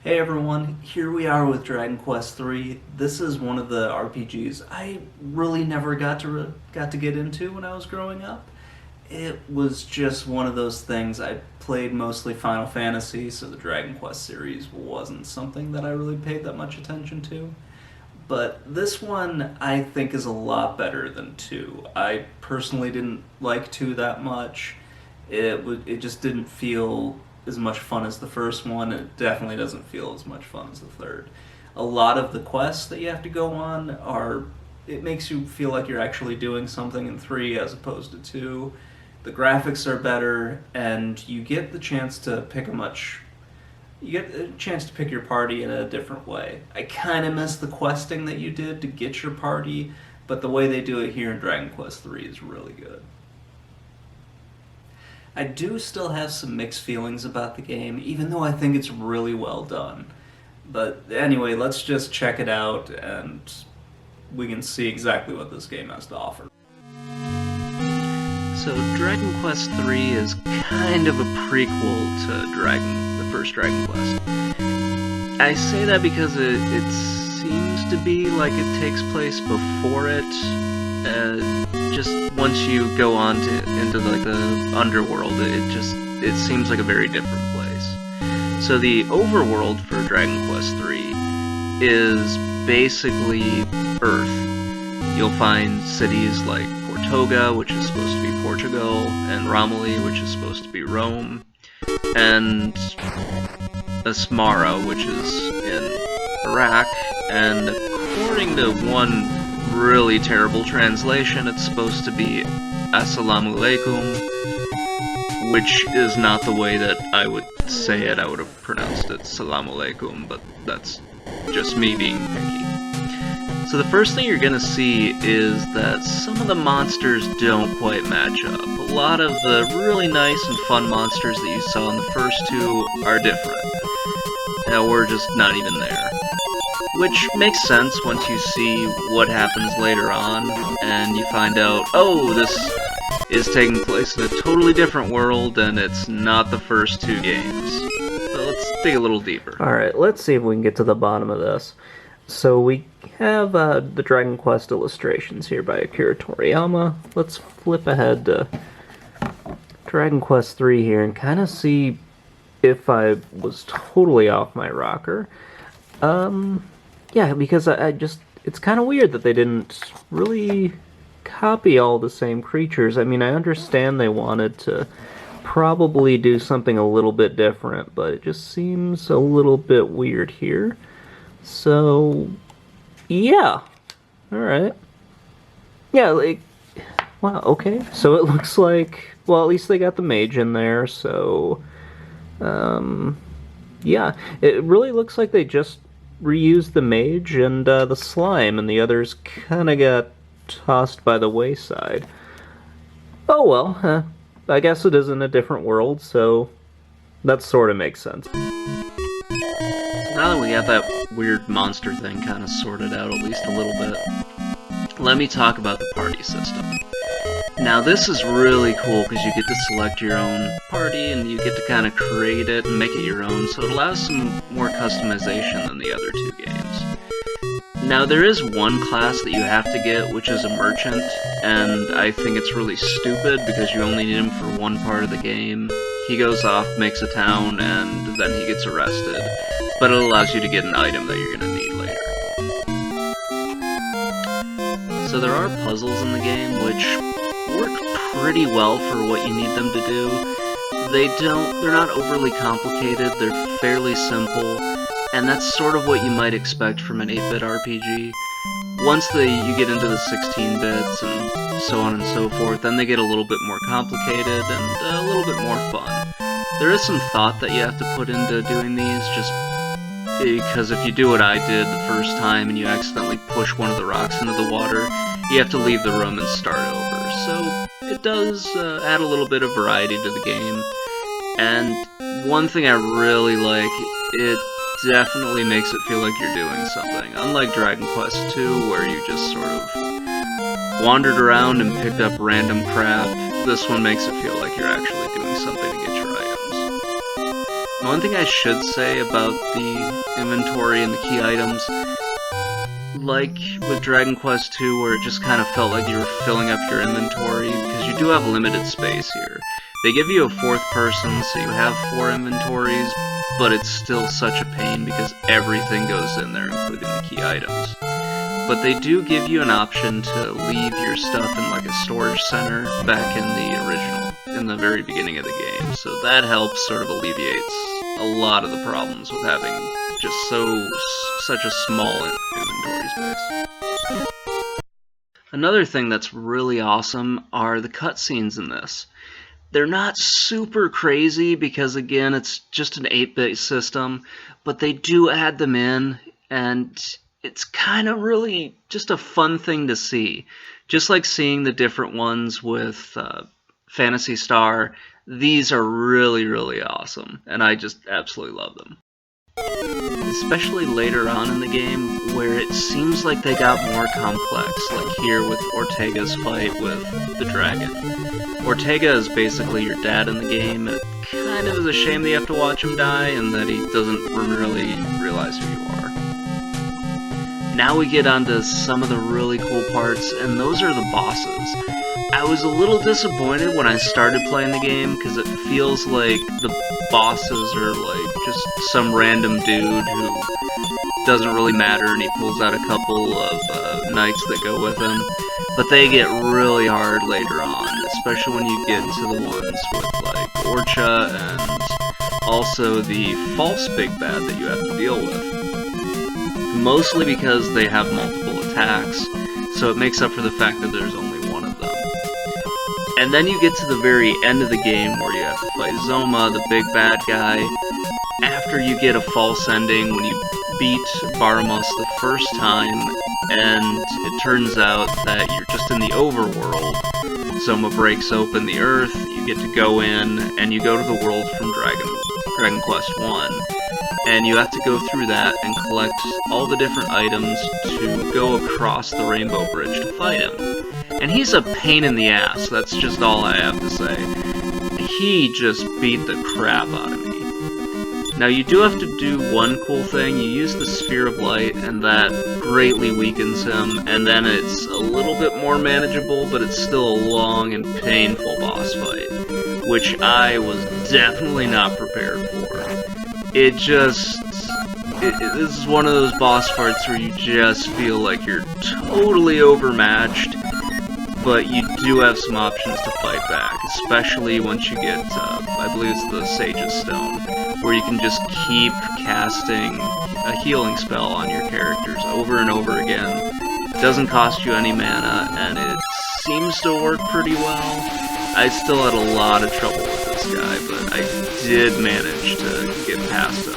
Hey everyone, here we are with Dragon Quest III. This is one of the RPGs I really never got to get into when I was growing up. It was just one of those things. I played mostly Final Fantasy, so the Dragon Quest series wasn't something that I really paid that much attention to. But this one I think is a lot better than 2. I personally didn't like 2 that much. It just didn't feel as much fun as the first one. It definitely doesn't feel as much fun as the third. A lot of the quests that you have to go on are it makes you feel like you're actually doing something in 3 as opposed to 2. The graphics are better and you get a chance to pick your party in a different way. I kind of miss the questing that you did to get your party, but the way they do it here in Dragon Quest III is really good. I do still have some mixed feelings about the game, even though I think it's really well done. But anyway, let's just check it out and we can see exactly what this game has to offer. So, Dragon Quest III is kind of a prequel to the first Dragon Quest. I say that because it seems to be like it takes place before it. Just once you go on into like the underworld, it seems like a very different place. So the overworld for Dragon Quest III is basically Earth. You'll find cities like Portoga, which is supposed to be Portugal, and Romilly, which is supposed to be Rome, and Asmara, which is in Iraq, and according to one really terrible translation, it's supposed to be Assalamu alaikum, which is not the way that I would say it. I would have pronounced it Salamu alaikum, but that's just me being picky. So the first thing you're gonna see is that some of the monsters don't quite match up. A lot of the really nice and fun monsters that you saw in the first 2 are different. We're just not even there. Which makes sense once you see what happens later on, and you find out, oh, this is taking place in a totally different world, and it's not the first 2 games. So let's dig a little deeper. Alright, let's see if we can get to the bottom of this. So we have the Dragon Quest illustrations here by Akira Toriyama. Let's flip ahead to Dragon Quest III here and kind of see if I was totally off my rocker. Yeah, because it's kind of weird that they didn't really copy all the same creatures. I mean, I understand they wanted to probably do something a little bit different, but it just seems a little bit weird here. So, yeah. Alright. Yeah, like, wow, okay. So it looks like, well, at least they got the mage in there, so, yeah. It really looks like they just reused the mage and the slime, and the others kind of got tossed by the wayside. Oh well, I guess it is in a different world, so that sort of makes sense. Now that we got that weird monster thing kind of sorted out at least a little bit, let me talk about the party system. Now this is really cool because you get to select your own party and you get to kind of create it and make it your own, so it allows some more customization than the other 2 games. Now there is one class that you have to get, which is a merchant, and I think it's really stupid because you only need him for one part of the game. He goes off, makes a town, and then he gets arrested, but it allows you to get an item that you're going to need later. So there are puzzles in the game which work pretty well for what you need them to do. They're not overly complicated, they're fairly simple, and that's sort of what you might expect from an 8-bit RPG. Once you get into the 16 bits and so on and so forth, then they get a little bit more complicated and a little bit more fun. There is some thought that you have to put into doing these, just because if you do what I did the first time and you accidentally push one of the rocks into the water, you have to leave the room and start over. So it does add a little bit of variety to the game. And one thing I really like, it definitely makes it feel like you're doing something. Unlike Dragon Quest II, where you just sort of wandered around and picked up random crap, this one makes it feel like you're actually doing something to get your items. One thing I should say about the inventory and the key items, like with Dragon Quest II, where it just kind of felt like you were filling up your inventory, because you do have limited space here. They give you a fourth person, so you have 4 inventories, but it's still such a pain because everything goes in there, including the key items. But they do give you an option to leave your stuff in like a storage center back in the original, in the very beginning of the game, so that helps sort of alleviates a lot of the problems with having just such a small inventory space. Another thing that's really awesome are the cutscenes in this. They're not super crazy because, again, it's just an 8-bit system, but they do add them in, and it's kind of really just a fun thing to see. Just like seeing the different ones with Phantasy Star, these are really, really awesome, and I just absolutely love them. Especially later on in the game, where it seems like they got more complex, like here with Ortega's fight with the dragon. Ortega is basically your dad in the game. It kind of is a shame that you have to watch him die and that he doesn't really realize who you are. Now we get onto some of the really cool parts, and those are the bosses. I was a little disappointed when I started playing the game because it feels like the bosses are like just some random dude who doesn't really matter, and he pulls out a couple of knights that go with him. But they get really hard later on, especially when you get into the ones with like Orcha and also the false big bad that you have to deal with. Mostly because they have multiple attacks, so it makes up for the fact that there's only one of them. And then you get to the very end of the game where you have to fight Zoma, the big bad guy. After you get a false ending, when you beat Baramos the first time, and it turns out that you're just in the overworld. Zoma breaks open the earth, you get to go in, and you go to the world from Dragon Quest I. And you have to go through that and collect all the different items to go across the Rainbow Bridge to fight him. And he's a pain in the ass, that's just all I have to say. He just beat the crap out of me. Now you do have to do one cool thing, you use the Sphere of Light, and that greatly weakens him, and then it's a little bit more manageable, but it's still a long and painful boss fight, which I was definitely not prepared for. This is one of those boss fights where you just feel like you're totally overmatched, but you do have some options to fight back, especially once you get, I believe it's the Sage's Stone, where you can just keep casting a healing spell on your characters over and over again. It doesn't cost you any mana, and it seems to work pretty well. I still had a lot of trouble with this guy, but I did manage to get past him.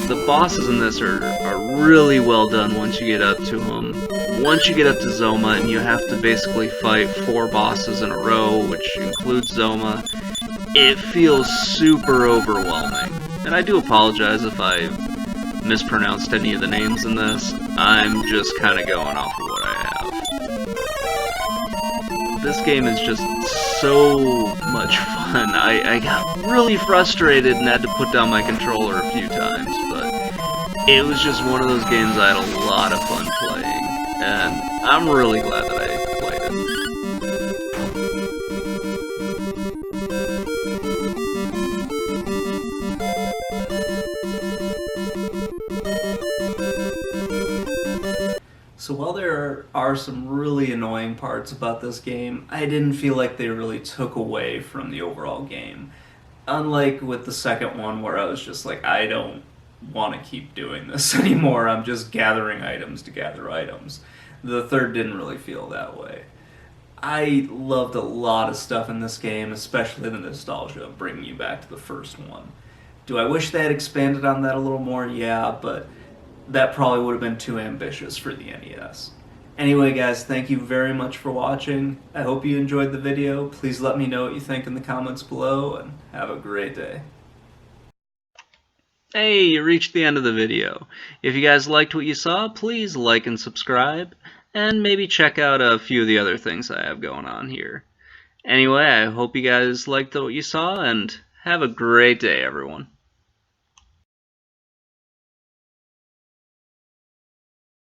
The bosses in this are really well done once you get up to them. Once you get up to Zoma, and you have to basically fight 4 bosses in a row, which includes Zoma, it feels super overwhelming. And I do apologize if I mispronounced any of the names in this. I'm just kind of going off of what I have. This game is just so much fun. I got really frustrated and had to put down my controller a few times, but it was just one of those games I had a lot of fun playing, and I'm really glad that I played it. So while there are some really annoying parts about this game, I didn't feel like they really took away from the overall game. Unlike with the second one where I was just like, I don't want to keep doing this anymore, I'm just gathering items to gather items. The third didn't really feel that way. I loved a lot of stuff in this game, especially the nostalgia of bringing you back to the first one. Do I wish they had expanded on that a little more? Yeah, but that probably would have been too ambitious for the NES. Anyway guys, thank you very much for watching. I hope you enjoyed the video. Please let me know what you think in the comments below, and have a great day. Hey, you reached the end of the video. If you guys liked what you saw, please like and subscribe, and maybe check out a few of the other things I have going on here. Anyway, I hope you guys liked what you saw, and Have a great day, everyone.